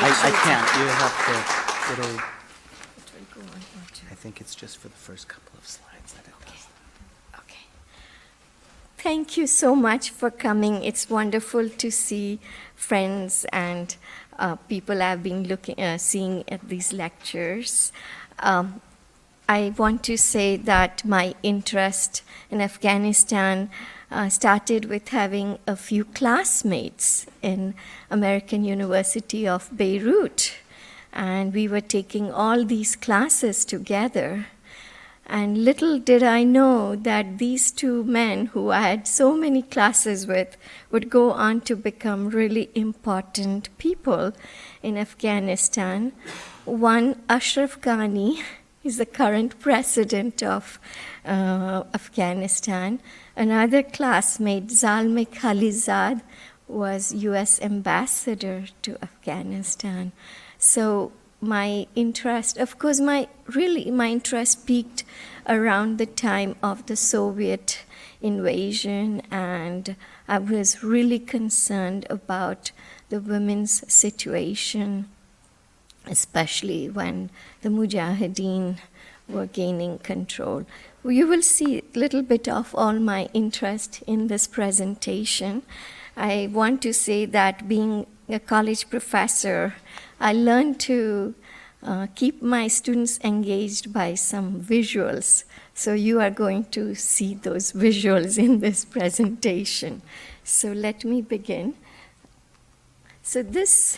I can't. You have to. It'll. I think it's just for the first couple of slides that it does. Okay. Thank you so much for coming. It's wonderful to see friends and people I've been seeing at these lectures. I want to say that my interest in Afghanistan started with having a few classmates in American University of Beirut. And we were taking all these classes together. And little did I know that these two men who I had so many classes with would go on to become really important people in Afghanistan. One, Ashraf Ghani, is the current president of Afghanistan. Another classmate, Zalmay Khalilzad, was U.S. ambassador to Afghanistan. So my interest, of course, my interest peaked around the time of the Soviet invasion, and I was really concerned about the women's situation, especially when the Mujahideen were gaining control. You will see a little bit of all my interest in this presentation. I want to say that being a college professor, I learned to keep my students engaged by some visuals. So you are going to see those visuals in this presentation. So let me begin. So this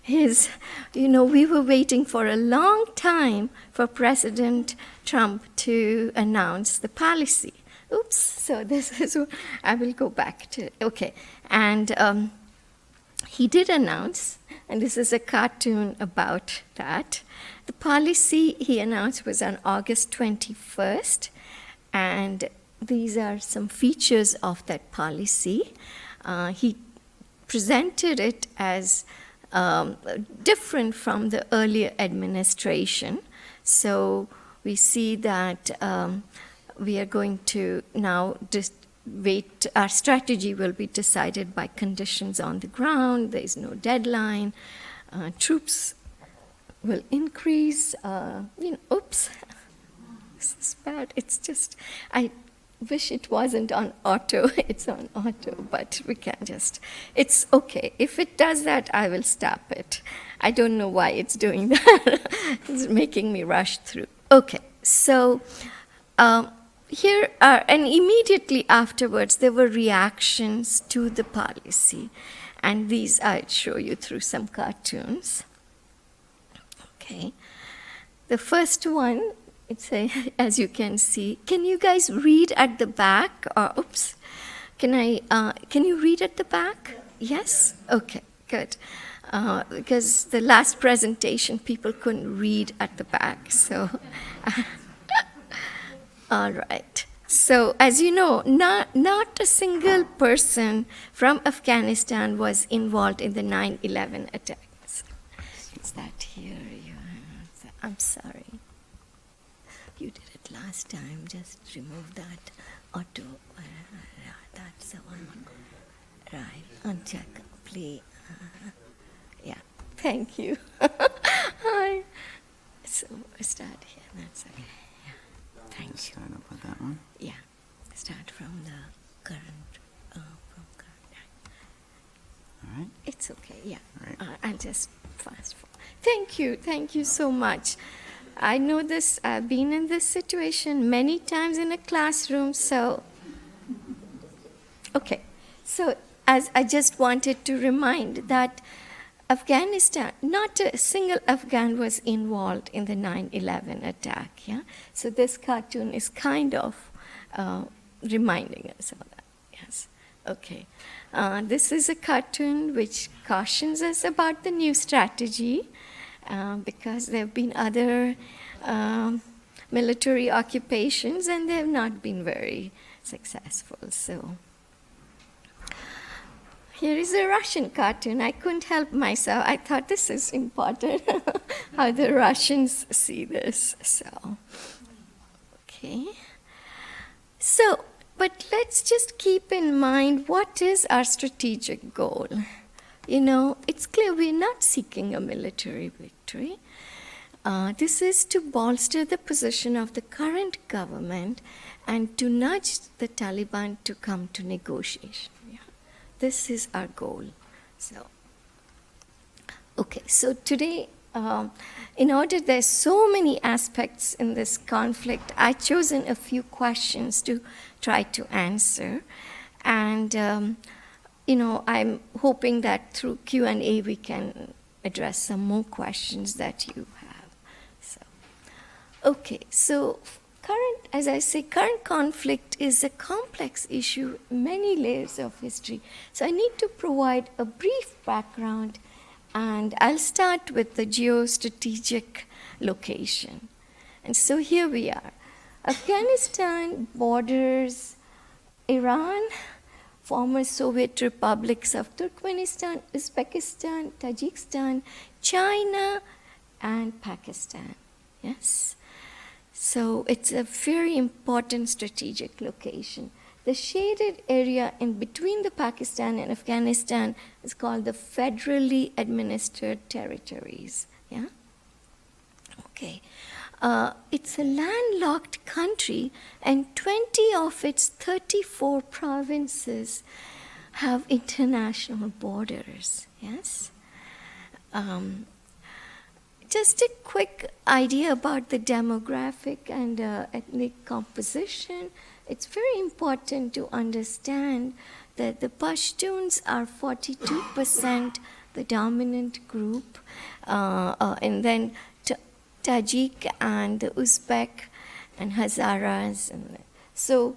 is, we were waiting for a long time for President Trump to announce the policy. Oops, so this is, I will go back to, okay. And he did announce, and this is a cartoon about that. The policy he announced was on August 21st, and these are some features of that policy. He presented it as different from the earlier administration. So we see that we are going to now wait. Our strategy will be decided by conditions on the ground. There is no deadline. Troops will increase. Oops, this is bad. It's just, I wish it wasn't on auto. It's on auto, but we can just, it's okay. If it does that, I will stop it. I don't know why it's doing that. It's making me rush through. Okay, so here are, and immediately afterwards, there were reactions to the policy. And these I'll show you through some cartoons. Okay. The first one, it's as you can see, can you guys read at the back? Or, oops, can you read at the back? Yes? Okay, good. Because the last presentation, people couldn't read at the back, so. All right. So, as you know, not a single person from Afghanistan was involved in the 9/11 attacks. Is that here? I'm sorry. You did it last time. Just remove that auto. That's the one. Right. Uncheck. Play. Yeah. Thank you. Hi. So start here. That's okay. Thank Start up with that one? Yeah. Start from the current. All right. It's okay, yeah. All right. I'll just fast forward. Thank you so much. I know this, I've been in this situation many times in a classroom, so. Okay, so as I just wanted to remind that Afghanistan, not a single Afghan was involved in the 9/11 attack, yeah? So this cartoon is kind of reminding us of that, yes. Okay, this is a cartoon which cautions us about the new strategy because there have been other military occupations and they have not been very successful, so. Here is a Russian cartoon. I couldn't help myself. I thought this is important, how the Russians see this. So, okay. So, but let's just keep in mind what is our strategic goal. it's clear we're not seeking a military victory. This is to bolster the position of the current government and to nudge the Taliban to come to negotiation. Yeah. This is our goal. So today, in order, there's so many aspects in this conflict, I've chosen a few questions to try to answer. And, I'm hoping that through Q&A we can address some more questions that you have. So current conflict is a complex issue, many layers of history. So I need to provide a brief background, and I'll start with the geostrategic location. And so here we are. Afghanistan borders Iran, former Soviet republics of Turkmenistan, Uzbekistan, Tajikistan, China, and Pakistan. Yes? So it's a very important strategic location. The shaded area in between the Pakistan and Afghanistan is called the federally administered territories. Yeah? Okay. It's a landlocked country, and 20 of its 34 provinces have international borders. Yes? Just a quick idea about the demographic and ethnic composition. It's very important to understand that the Pashtuns are 42% the dominant group, and then Tajik and the Uzbek and Hazaras. So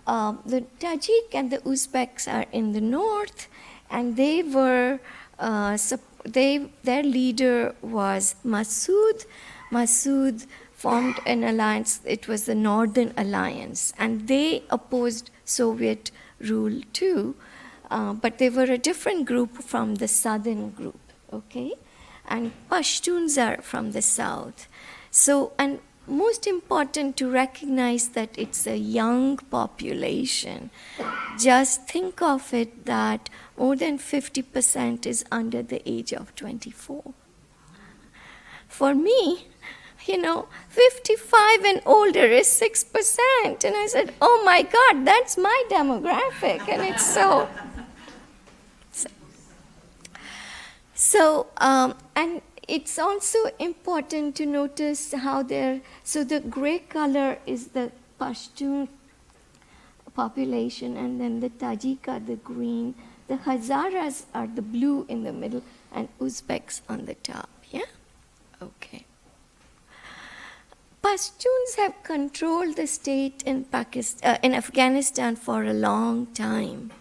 the Tajik and the Uzbeks are in the north, and they were their leader was Masood. Masood formed an alliance. It was the Northern Alliance, and they opposed Soviet rule too, but they were a different group from the southern group, okay? And Pashtuns are from the south. So, and most important to recognize that it's a young population. Just think of it that more than 50% is under the age of 24. For me, 55 and older is 6%. And I said, oh my God, that's my demographic. And it's and it's also important to notice how so the gray color is the Pashtun population, and then the Tajik are the green, the Hazaras are the blue in the middle, and Uzbeks on the top, yeah? Okay. Pashtuns have controlled the state in Afghanistan for a long time.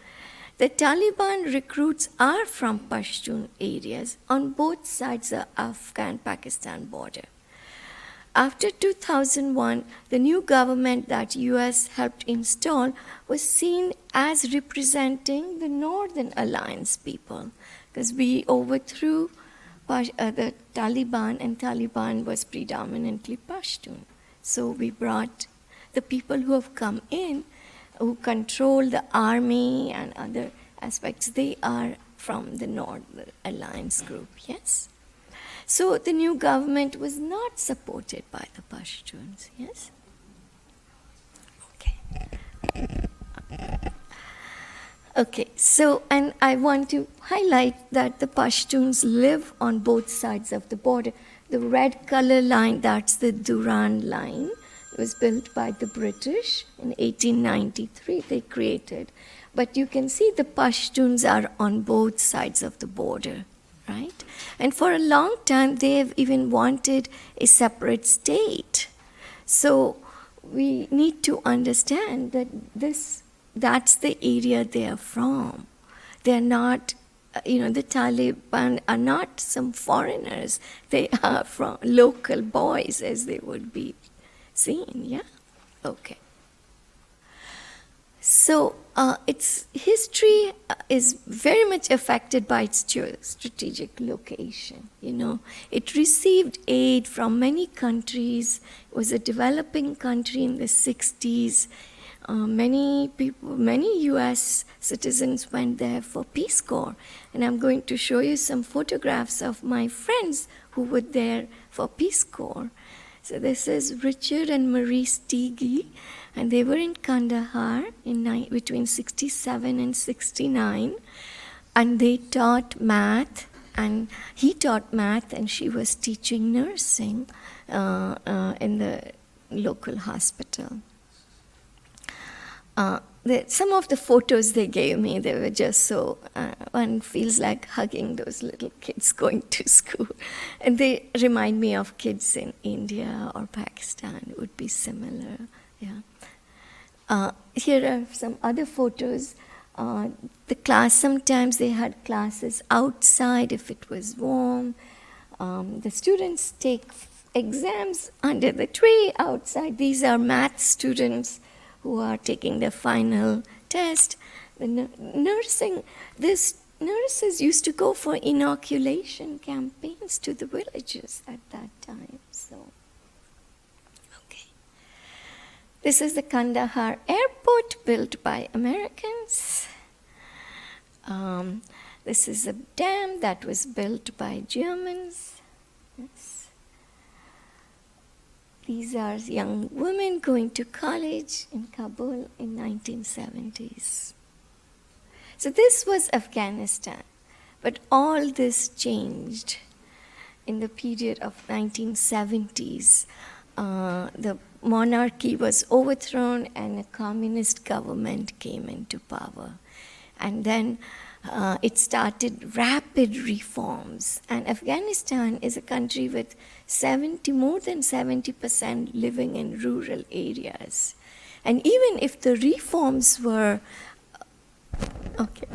The Taliban recruits are from Pashtun areas on both sides of the Afghan-Pakistan border. After 2001, the new government that US helped install was seen as representing the Northern Alliance people, because we overthrew the Taliban, and Taliban was predominantly Pashtun. So we brought the people who have come in, who control the army and other aspects, they are from the Northern Alliance group, yes? So the new government was not supported by the Pashtuns, yes? Okay, so, and I want to highlight that the Pashtuns live on both sides of the border. The red color line, that's the Durand line. It was built by the British in 1893, they created. But you can see the Pashtuns are on both sides of the border, right? And for a long time, they have even wanted a separate state. So we need to understand that that's the area they are from. They're not, the Taliban are not some foreigners. They are from local boys, as they would be seen, yeah? Okay. So its history is very much affected by its strategic location. It received aid from many countries. It was a developing country in the 60s, Many people, many U.S. citizens went there for Peace Corps. And I'm going to show you some photographs of my friends who were there for Peace Corps. So this is Richard and Marie Steege, and they were in Kandahar between 67 and 69, and they taught math, and he taught math, and she was teaching nursing in the local hospital. Some of the photos they gave me, they were just so, one feels like hugging those little kids going to school. And they remind me of kids in India or Pakistan. It would be similar, yeah. Here are some other photos. The class, sometimes they had classes outside if it was warm. The students take exams under the tree outside. These are math students who are taking the final test. The nurses used to go for inoculation campaigns to the villages at that time. So, okay. This is the Kandahar airport built by Americans. This is a dam that was built by Germans. Yes. These are young women going to college in Kabul in 1970s. So this was Afghanistan. But all this changed in the period of 1970s. The monarchy was overthrown and a communist government came into power. And then it started rapid reforms. And Afghanistan is a country with more than 70% living in rural areas. And even if the reforms were, okay,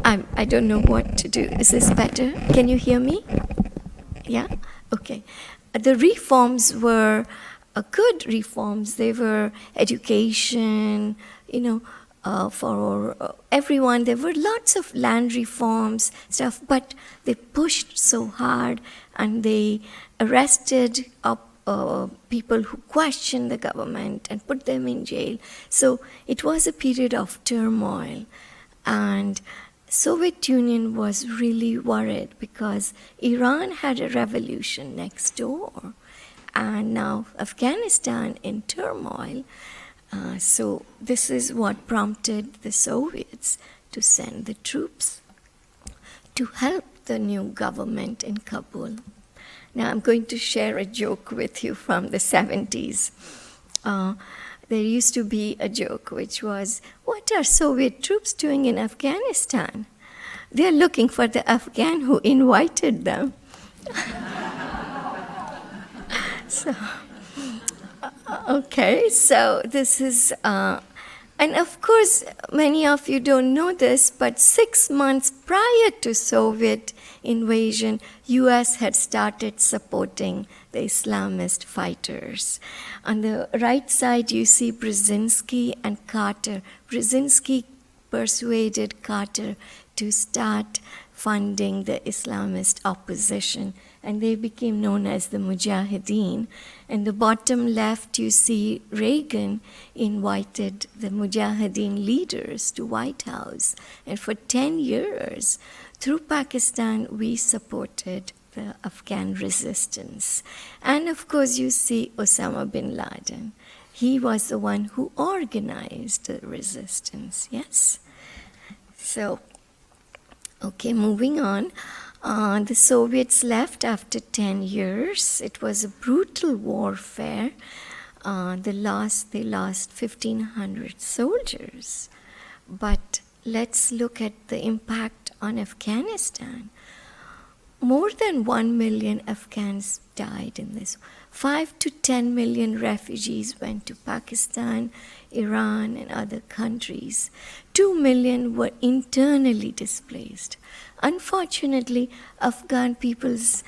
I don't know what to do. Is this better? Can you hear me? Yeah? Okay. The reforms were good reforms. They were education, for everyone. There were lots of land reforms, stuff, but they pushed so hard and they arrested people who questioned the government and put them in jail. So it was a period of turmoil. And Soviet Union was really worried because Iran had a revolution next door. And now Afghanistan in turmoil. So this is what prompted the Soviets to send the troops to help the new government in Kabul. Now I'm going to share a joke with you from the 70s. There used to be a joke which was, what are Soviet troops doing in Afghanistan? They're looking for the Afghan who invited them. Okay, so this is, and of course, many of you don't know this, but 6 months prior to Soviet invasion, U.S. had started supporting the Islamist fighters. On the right side, you see Brzezinski and Carter. Brzezinski persuaded Carter to start funding the Islamist opposition, and they became known as the Mujahideen. And the bottom left, you see Reagan invited the Mujahideen leaders to White House. And for 10 years, through Pakistan, we supported the Afghan resistance. And of course, you see Osama bin Laden. He was the one who organized the resistance, yes? So, okay, moving on. The Soviets left after 10 years. It was a brutal warfare. They lost 1,500 soldiers. But let's look at the impact on Afghanistan. More than 1 million Afghans died in this. 5 to 10 million refugees went to Pakistan, Iran, and other countries. 2 million were internally displaced. Unfortunately, Afghan people's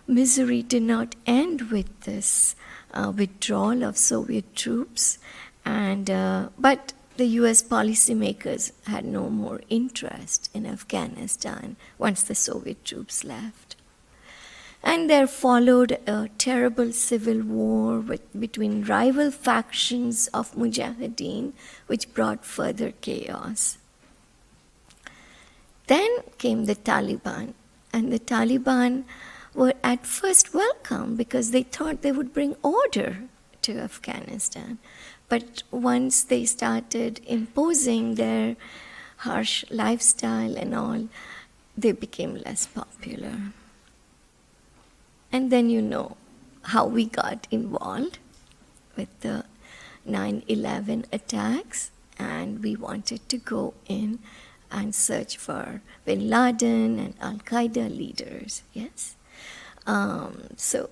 misery did not end with this withdrawal of Soviet troops, but the US policymakers had no more interest in Afghanistan once the Soviet troops left. And there followed a terrible civil war between rival factions of Mujahideen, which brought further chaos. Then came the Taliban, and the Taliban were at first welcome because they thought they would bring order to Afghanistan. But once they started imposing their harsh lifestyle and all, they became less popular. And then you know how we got involved with the 9/11 attacks, and we wanted to go in and search for bin Laden and Al-Qaeda leaders, yes? So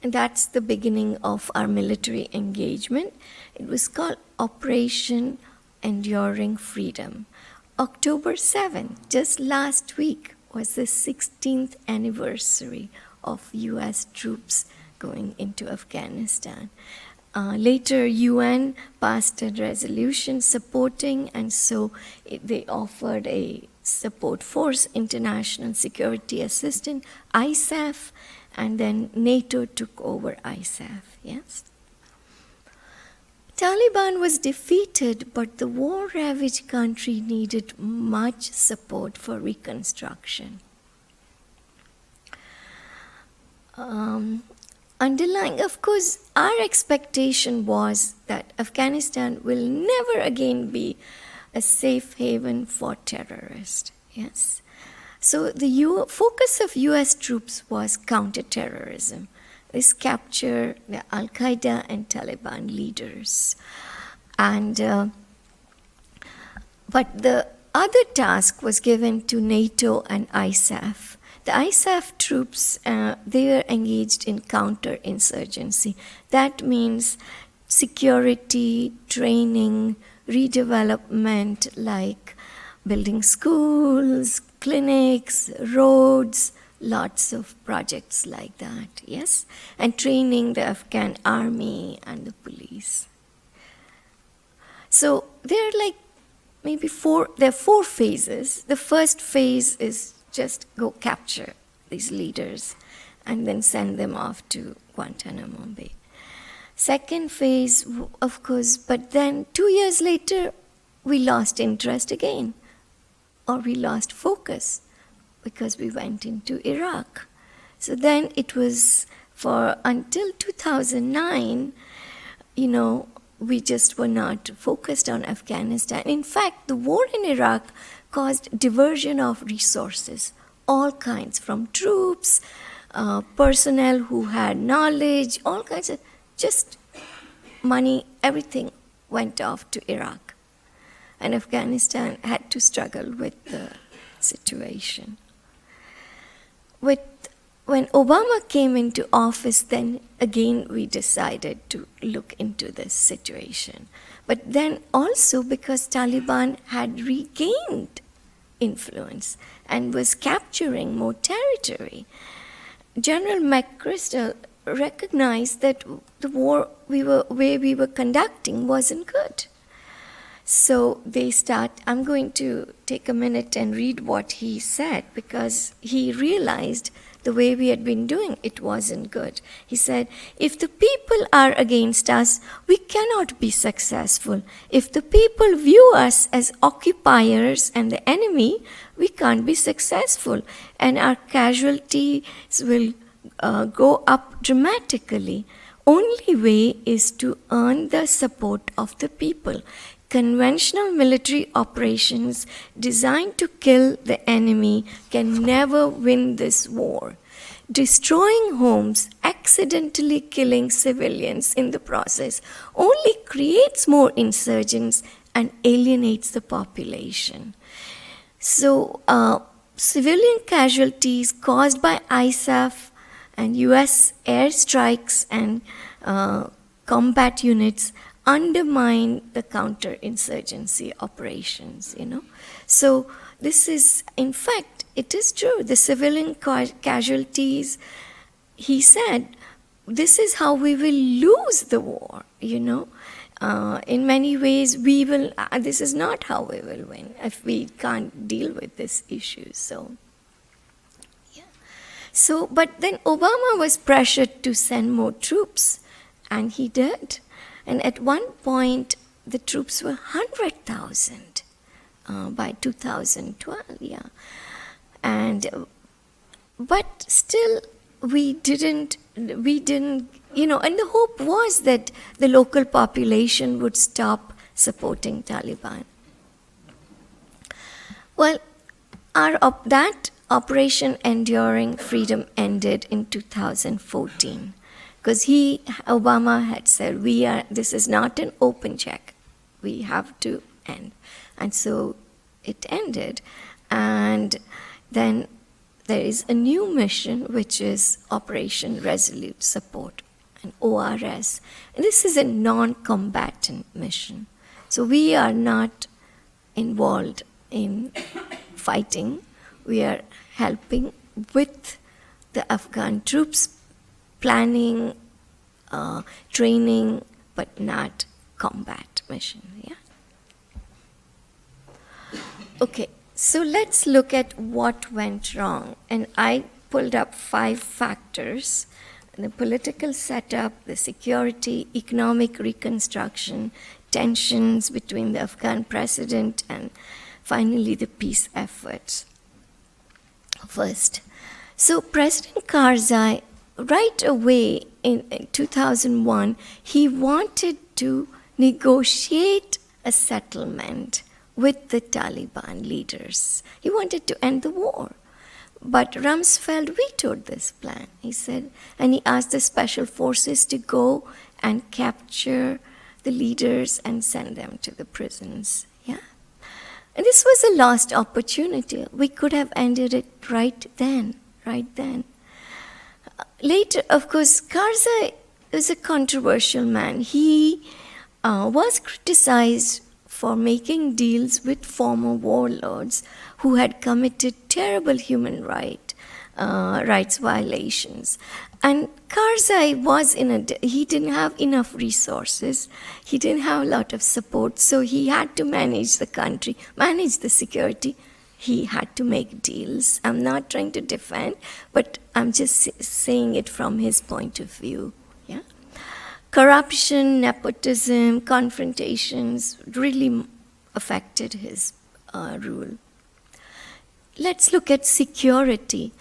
and that's the beginning of our military engagement. It was called Operation Enduring Freedom. October 7th, just last week, was the 16th anniversary of U.S. troops going into Afghanistan. Later, UN passed a resolution supporting, and so they offered a support force, International Security Assistance, ISAF, and then NATO took over ISAF, yes? Taliban was defeated, but the war-ravaged country needed much support for reconstruction. Underlying, of course, our expectation was that Afghanistan will never again be a safe haven for terrorists, yes? So the focus of US troops was counterterrorism. This capture the Al-Qaeda and Taliban leaders. And but the other task was given to NATO and ISAF. The ISAF troops, they were engaged in counterinsurgency. That means security, training, redevelopment, like building schools, clinics, roads, lots of projects like that, yes? And training the Afghan army and the police. So there are like maybe there are 4 phases. The first phase is just go capture these leaders and then send them off to Guantanamo Bay. Second phase, of course, but then 2 years later, we lost interest again, or we lost focus because we went into Iraq. So then it was until 2009, we just were not focused on Afghanistan. In fact, the war in Iraq caused diversion of resources, all kinds, from troops, personnel who had knowledge, all kinds of just money, everything went off to Iraq. And Afghanistan had to struggle with the situation. When Obama came into office, then again we decided to look into this situation. But then also because Taliban had regained influence and was capturing more territory, General McChrystal recognized that the war we were conducting wasn't good. So I'm going to take a minute and read what he said, because he realized the way we had been doing it wasn't good. He said, if the people are against us, we cannot be successful. If the people view us as occupiers and the enemy, we can't be successful, and our casualties will go up dramatically. Only way is to earn the support of the people. Conventional military operations designed to kill the enemy can never win this war. Destroying homes, accidentally killing civilians in the process, only creates more insurgents and alienates the population. So, civilian casualties caused by ISAF and US airstrikes and combat units undermine the counterinsurgency operations, So this is, in fact, it is true. The civilian casualties, he said, this is how we will lose the war, In many ways, this is not how we will win if we can't deal with this issue. So, yeah. So, but then Obama was pressured to send more troops, and he did. And at one point, the troops were 100,000 by 2012, yeah. But still, we didn't, and the hope was that the local population would stop supporting Taliban. Well, that Operation Enduring Freedom ended in 2014, because Obama had said, this is not an open check, we have to end. And so it ended, and then there is a new mission, which is Operation Resolute Support, an ORS. And this is a non-combatant mission. So we are not involved in fighting. We are helping with the Afghan troops, planning, training, but not combat mission, yeah? Okay. So let's look at what went wrong. And I pulled up 5 factors: the political setup, the security, economic reconstruction, tensions between the Afghan president, and finally the peace efforts. First, so President Karzai, right away in 2001, he wanted to negotiate a settlement with the Taliban leaders. He wanted to end the war. But Rumsfeld vetoed this plan. He said, and he asked the special forces to go and capture the leaders and send them to the prisons. Yeah? And this was a lost opportunity. We could have ended it right then. Later, of course, Karzai is a controversial man. He was criticized for making deals with former warlords who had committed terrible human rights violations. And Karzai he didn't have enough resources, he didn't have a lot of support, so he had to manage the country, manage the security. He had to make deals. I'm not trying to defend, but I'm just saying it from his point of view. Yeah. Corruption, nepotism, confrontations really affected his rule. Let's look at security.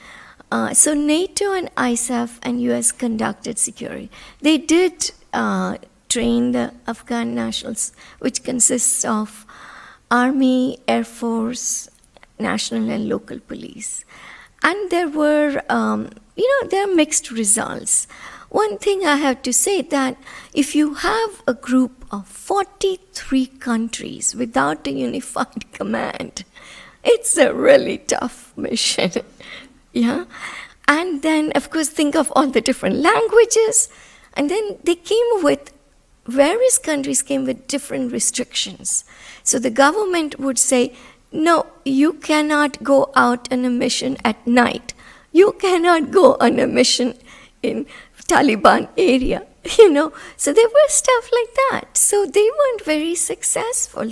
So NATO and ISAF and US conducted security. They did train the Afghan nationals, which consists of Army, Air Force, national and local police. And there were, there are mixed results. One thing I have to say that if you have a group of 43 countries without a unified command, it's a really tough mission. Yeah? And then, of course, think of all the different languages. And then various countries came with different restrictions. So the government would say, no, you cannot go out on a mission at night. You cannot go on a mission in Taliban area, So there was stuff like that. So they weren't very successful.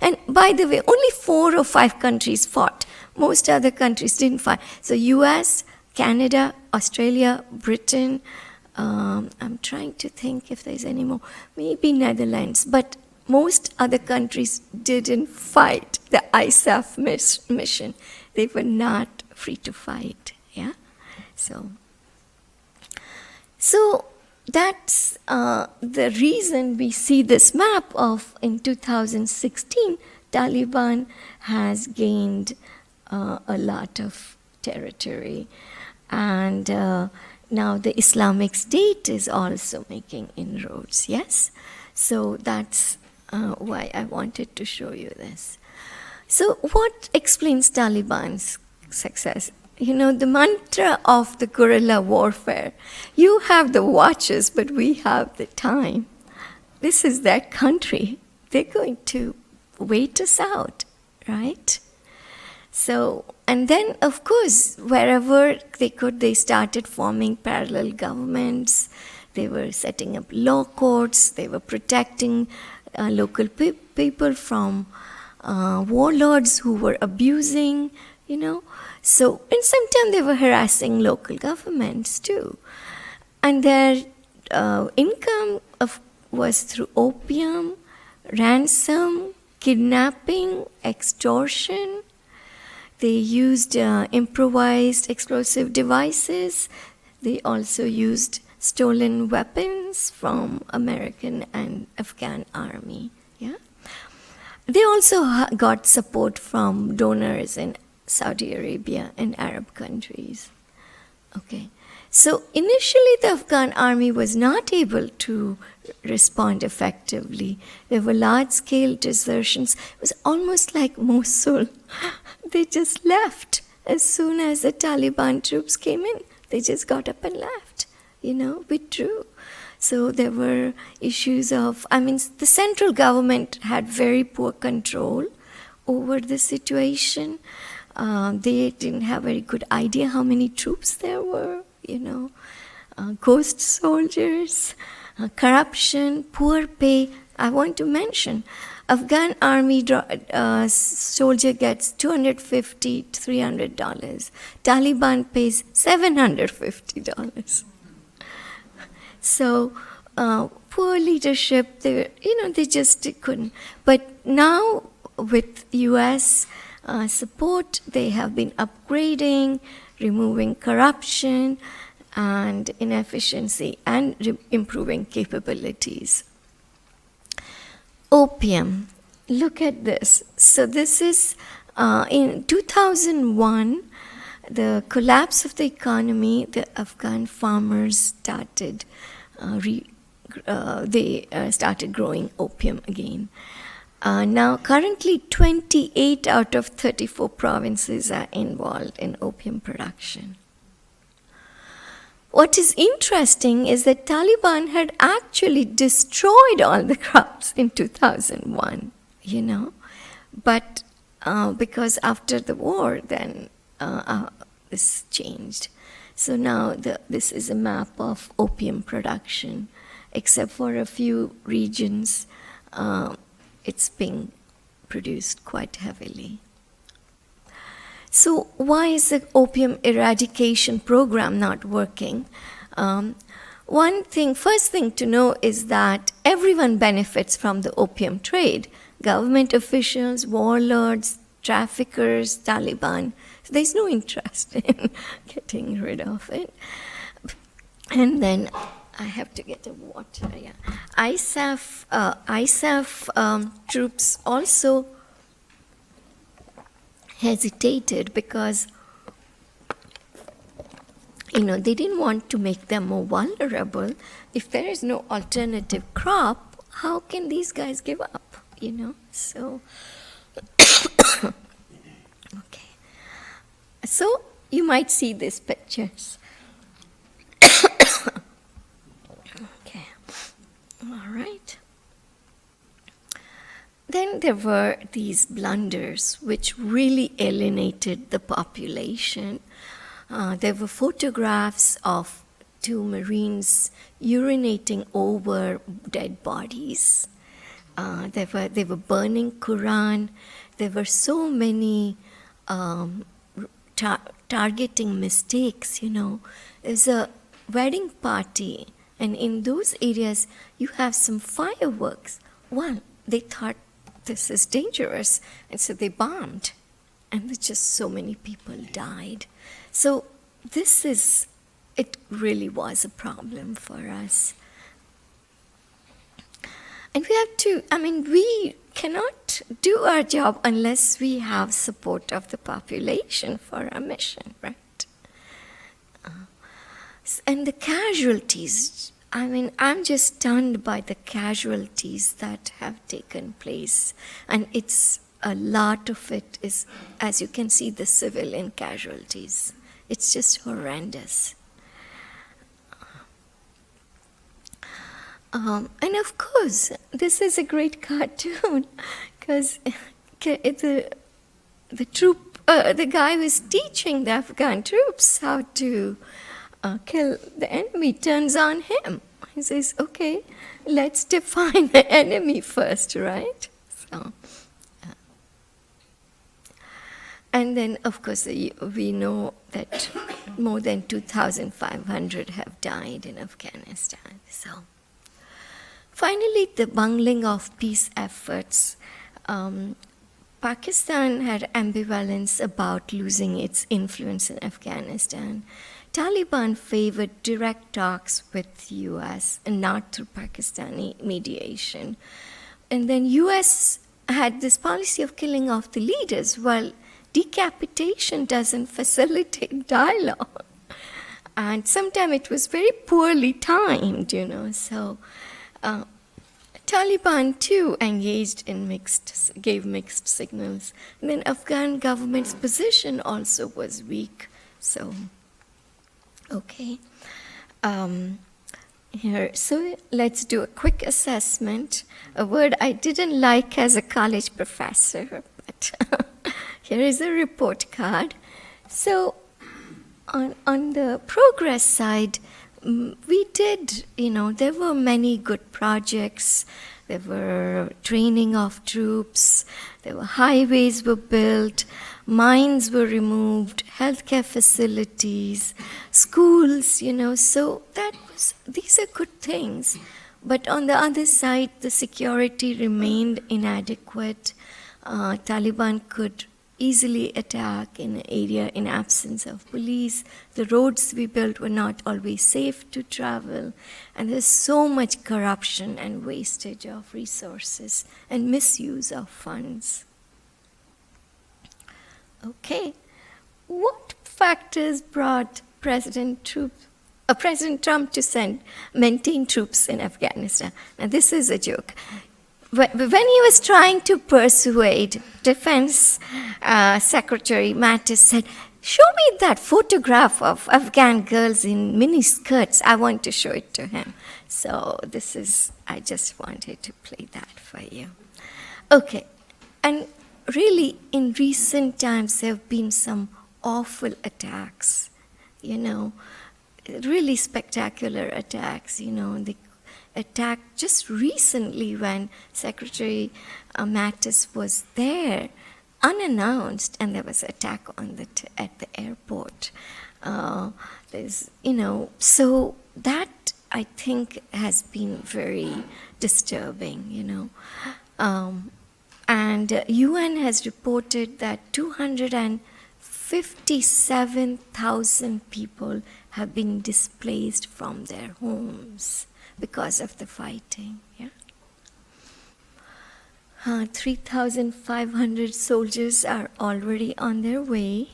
And by the way, only 4 or 5 countries fought. Most other countries didn't fight. So US, Canada, Australia, Britain, I'm trying to think if there's any more, maybe Netherlands, but most other countries didn't fight the ISAF mission. They were not free to fight, yeah? So that's the reason we see this map of, in 2016, Taliban has gained a lot of territory. And now the Islamic State is also making inroads, yes? So that's why I wanted to show you this. So what explains Taliban's success? The mantra of the guerrilla warfare. You have the watches, but we have the time. This is their country. They're going to wait us out, right? So, and then, of course, wherever they could, they started forming parallel governments. They were setting up law courts. They were protecting local people from warlords who were abusing, So, and sometimes they were harassing local governments too. And their income was through opium, ransom, kidnapping, extortion. They used improvised explosive devices. They also used stolen weapons from American and Afghan army. Yeah. They also got support from donors in Saudi Arabia and Arab countries. Okay. So initially the Afghan army was not able to respond effectively. There were large-scale desertions. It was almost like Mosul. They just left. As soon as the Taliban troops came in, they just got up and left, withdrew. So there were issues of, the central government had very poor control over the situation. They didn't have a very good idea how many troops there were, ghost soldiers, corruption, poor pay. I want to mention, Afghan army soldier gets $250 to $300. Taliban pays $750. So poor leadership, they just couldn't. But now with U.S. Support, they have been upgrading, removing corruption and inefficiency, and improving capabilities. Opium. Look at this. So this is in 2001, the collapse of the economy, the Afghan farmers started started growing opium again. Now, currently 28 out of 34 provinces are involved in opium production. What is interesting is that Taliban had actually destroyed all the crops in 2001, but because after the war, then this changed. So now this is a map of opium production. Except for a few regions, it's being produced quite heavily. So why is the opium eradication program not working? First thing to know is that everyone benefits from the opium trade. Government officials, warlords, traffickers, Taliban. So there's no interest in getting rid of it. And then I have to get a water. Yeah. ISAF troops also hesitated because, they didn't want to make them more vulnerable. If there is no alternative crop, how can these guys give up? So, okay. So you might see these pictures. Okay. All right. Then there were these blunders which really alienated the population. There were photographs of 2 Marines urinating over dead bodies. They were burning Quran. There were so many targeting mistakes, There's a wedding party, and in those areas you have some fireworks. Well, they thought this is dangerous, and so they bombed, and just so many people died. So it really was a problem for us. And we cannot do our job unless we have support of the population for our mission, right? And the casualties, I'm just stunned by the casualties that have taken place. And a lot of it is, as you can see, the civilian casualties. It's just horrendous. And of course, this is a great cartoon because the guy was teaching the Afghan troops how to kill the enemy, turns on him. He says, okay, let's define the enemy first, right? So, And then, of course, we know that more than 2,500 have died in Afghanistan. So, finally, the bungling of peace efforts. Pakistan had ambivalence about losing its influence in Afghanistan. Taliban favored direct talks with US and not through Pakistani mediation. And then US had this policy of killing off the leaders, while decapitation doesn't facilitate dialogue. And sometimes it was very poorly timed, So Taliban too engaged in gave mixed signals. And then Afghan government's position also was weak. So, okay. So let's do a quick assessment. A word I didn't like as a college professor, but here is a report card. So on the progress side, we did, there were many good projects. There were training of troops. There were highways were built. Mines were removed. Healthcare facilities, schools, So these are good things. But on the other side, the security remained inadequate. Taliban could easily attack in an area in absence of police. The roads we built were not always safe to travel. And there's so much corruption and wastage of resources and misuse of funds. Okay, what factors brought President Trump to maintain troops in Afghanistan? Now this is a joke. When he was trying to persuade Defense Secretary Mattis said, "Show me that photograph of Afghan girls in mini skirts. I want to show it to him." So I just wanted to play that for you. Okay, and really in recent times there have been some awful attacks, really spectacular attacks, The attack just recently when Secretary Mattis was there, unannounced, and there was an attack at the airport. So that I think has been very disturbing, And UN has reported that 257,000 people have been displaced from their homes because of the fighting. 3,500 soldiers are already on their way.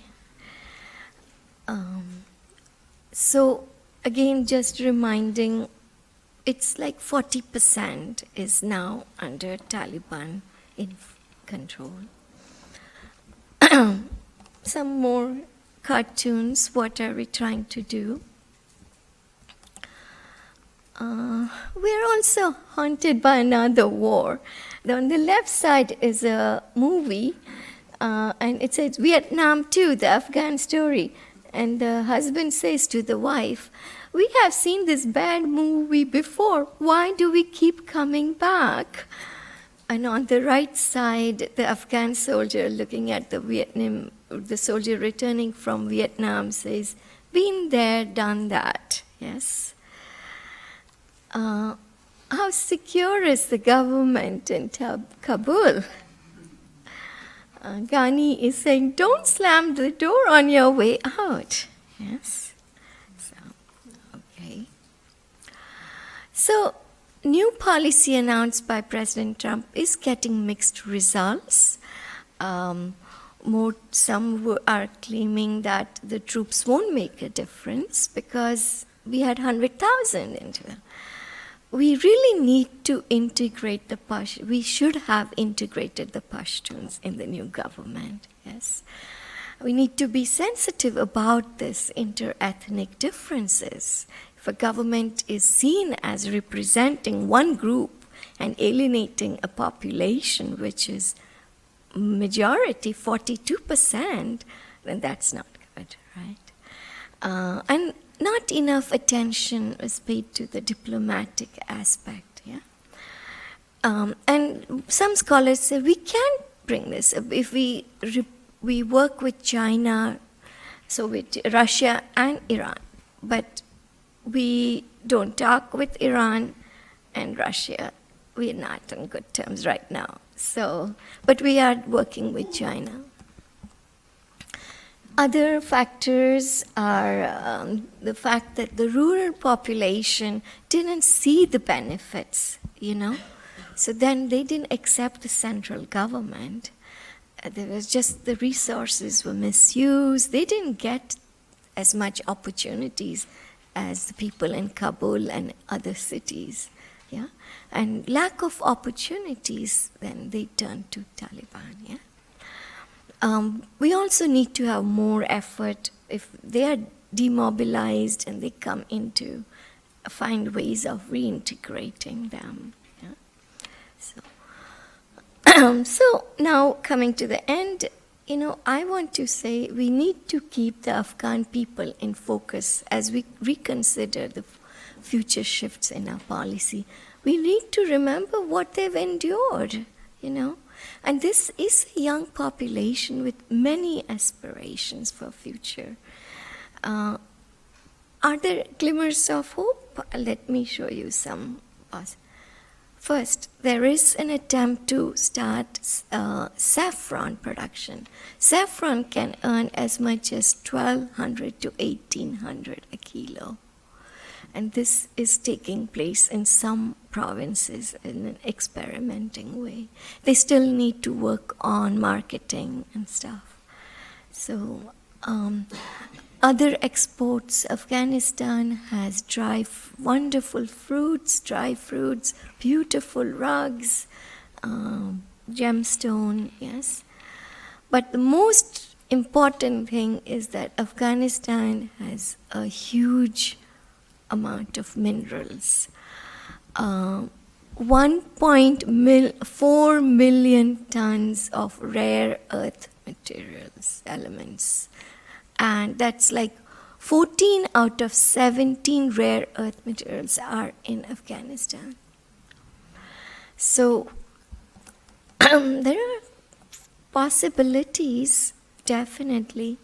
So again, just reminding, it's like 40% is now under Taliban in control. Some more cartoons. What are we trying to do? We're also haunted by another war. On the left side is a movie, and it says Vietnam 2, the Afghan story. And the husband says to the wife, "We have seen this bad movie before. Why do we keep coming back?" And on the right side, the Afghan soldier looking at the soldier returning from Vietnam says, "Been there, done that." Yes. How secure is the government in Kabul? Ghani is saying, "Don't slam the door on your way out." Yes. Okay. So, new policy announced by President Trump is getting mixed results. Some are claiming that the troops won't make a difference because we had 100,000 into it. We really need to integrate the Pashtuns. We should have integrated the Pashtuns in the new government, yes. We need to be sensitive about this inter-ethnic differences. If a government is seen as representing one group and alienating a population which is majority, 42%, then that's not good, right? And not enough attention is paid to the diplomatic aspect, yeah? And some scholars say we can't bring this. If we we work with China, so with Russia and Iran, but we don't talk with Iran and Russia. We're not on good terms right now. So, but we are working with China. Other factors are the fact that the rural population didn't see the benefits, So then they didn't accept the central government. There was just the resources were misused. They didn't get as much opportunities as the people in Kabul and other cities. Yeah? And lack of opportunities, then they turned to Taliban. Yeah? We also need to have more effort if they are demobilized and they come into, find ways of reintegrating them. Yeah? So now coming to the end, I want to say we need to keep the Afghan people in focus as we reconsider the future shifts in our policy. We need to remember what they've endured, And this is a young population with many aspirations for future. Are there glimmers of hope? Let me show you some. First, there is an attempt to start saffron production. Saffron can earn as much as $1,200 to $1,800 a kilo. And this is taking place in some provinces in an experimenting way. They still need to work on marketing and stuff. So, other exports, Afghanistan has wonderful fruits, dry fruits, beautiful rugs, gemstone, yes. But the most important thing is that Afghanistan has a huge amount of minerals. 1.4 million tons of rare earth materials, elements. And that's like 14 out of 17 rare earth materials are in Afghanistan. So there are possibilities, definitely.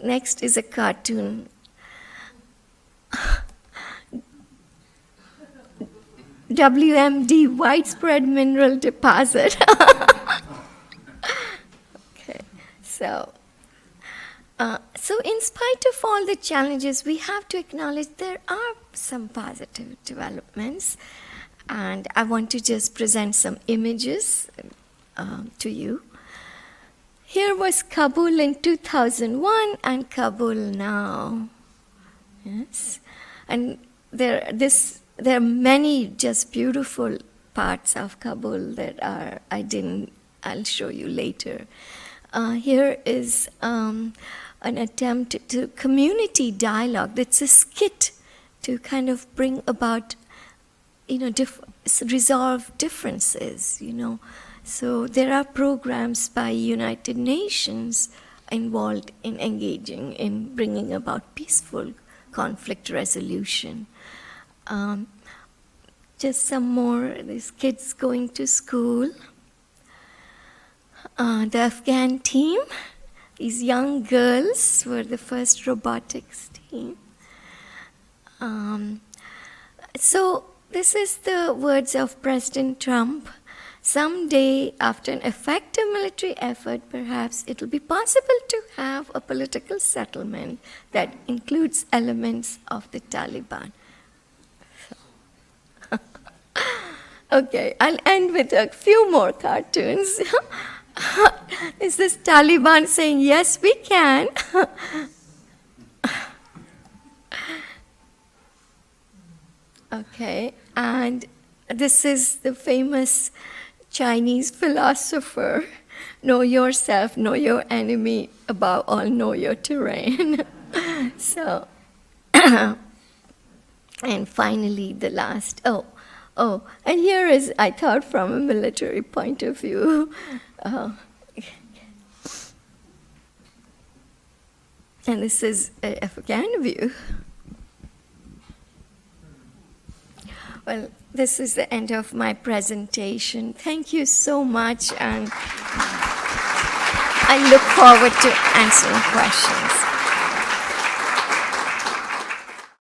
Next is a cartoon. WMD, widespread mineral deposit. Okay, so in spite of all the challenges, we have to acknowledge there are some positive developments. And I want to just present some images to you. Here was Kabul in 2001 and Kabul now. Yes, and there are many just beautiful parts of Kabul that I'll show you later. Here is an attempt to community dialogue. That's a skit to kind of bring about, resolve differences, So there are programs by United Nations involved in engaging in bringing about peaceful conflict resolution. Just some more, these kids going to school. The Afghan team, these young girls were the first robotics team. So this is the words of President Trump. Someday, after an effective military effort, perhaps it will be possible to have a political settlement that includes elements of the Taliban. Okay, I'll end with a few more cartoons. This is Taliban saying, yes, we can. Okay, and this is the famous Chinese philosopher, know yourself, know your enemy, above all, know your terrain. So, and finally, the last, and here is, I thought, from a military point of view. And this is an Afghan view. Well, this is the end of my presentation. Thank you so much. And I look forward to answering questions.